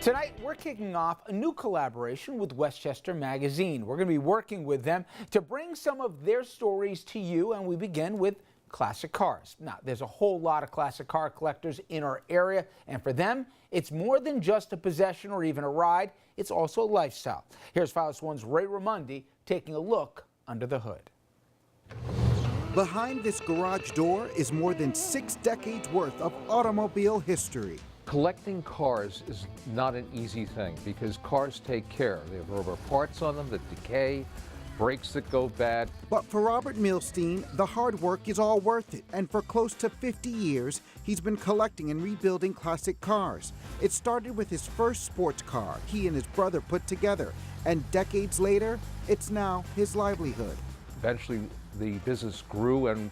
Tonight, we're kicking off a new collaboration with Westchester Magazine. We're going to be working with them to bring some of their stories to you, and we begin with classic cars. Now, there's a whole lot of classic car collectors in our area, and for them, it's more than just a possession or even a ride. It's also a lifestyle. Here's Phyllis One's Ray Ramundi taking a look under the hood. Behind this garage door is more than 6 decades worth of automobile history. Collecting cars is not an easy thing because cars take care. They have rubber parts on them that decay, brakes that go bad. But for Robert Milstein, the hard work is all worth it, and for close to 50 years, he's been collecting and rebuilding classic cars. It started with his first sports car he and his brother put together, and decades later, it's now his livelihood. Eventually, the business grew, and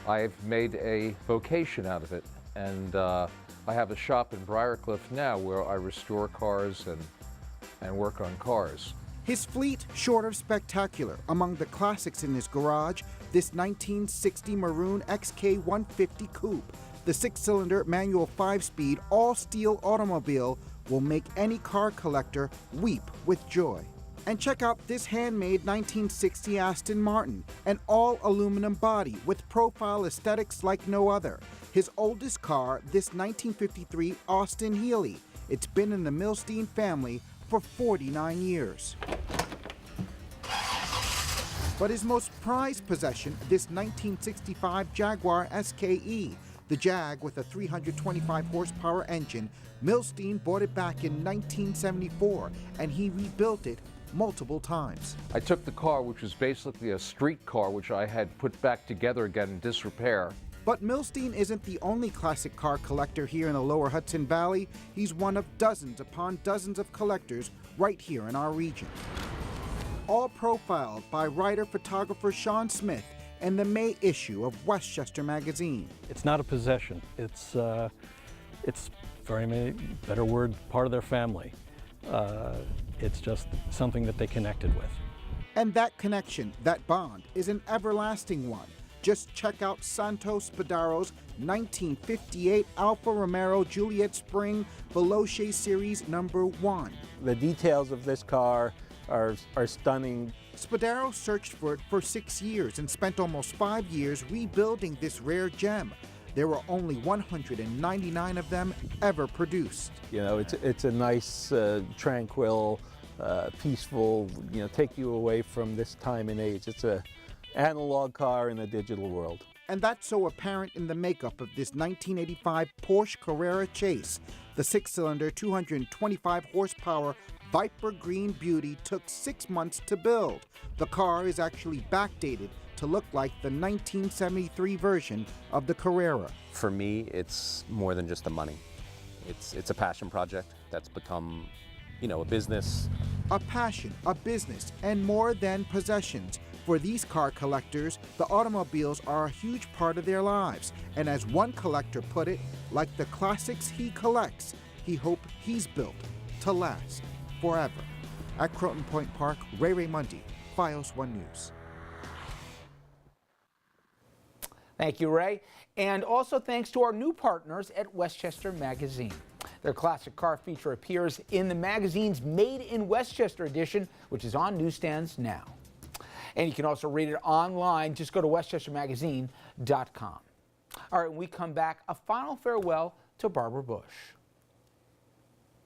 I've made a vocation out of it. And I have a shop in Briarcliff now where I restore cars and work on cars. His fleet, short of spectacular. Among the classics in his garage, this 1960 maroon XK150 coupe. The 6-cylinder manual 5-speed all-steel automobile will make any car collector weep with joy. And check out this handmade 1960 Aston Martin, an all-aluminum body with profile aesthetics like no other. His oldest car, this 1953 Austin Healey. It's been in the Milstein family for 49 years. But his most prized possession, this 1965 Jaguar SKE. The Jag with a 325 horsepower engine. Milstein bought it back in 1974, and he rebuilt it multiple times. I took the car, which was basically a street car, which I had put back together again in disrepair. But Milstein isn't the only classic car collector here in the lower Hudson Valley. He's one of dozens upon dozens of collectors right here in our region. All profiled by writer-photographer Sean Smith in the May issue of Westchester Magazine. It's not a possession. It's very many, better word, part of their family. It's just something that they connected with. And that connection, that bond, is an everlasting one. Just check out Santos Spadaro's 1958 Alfa Romero Juliet Spring Veloce Series number 1. The details of this car are stunning. Spadaro searched for it for 6 years and spent almost 5 years rebuilding this rare gem. There were only 199 of them ever produced. You know, it's a nice, tranquil, peaceful, take you away from this time and age. It's a analog car in a digital world. And that's so apparent in the makeup of this 1985 Porsche Carrera Chase. The 6-cylinder, 225 horsepower Viper Green Beauty took 6 months to build. The car is actually backdated to look like the 1973 version of the Carrera. For me, it's more than just the money. It's a passion project that's become, a business. A passion, a business, and more than possessions. For these car collectors, the automobiles are a huge part of their lives. And as one collector put it, like the classics he collects, he hopes he's built to last forever. At Croton Point Park, Ray Ramundi, FiOS 1 News. Thank you, Ray. And also thanks to our new partners at Westchester Magazine. Their classic car feature appears in the magazine's Made in Westchester edition, which is on newsstands now. And you can also read it online. Just go to westchestermagazine.com. All right, when we come back, a final farewell to Barbara Bush.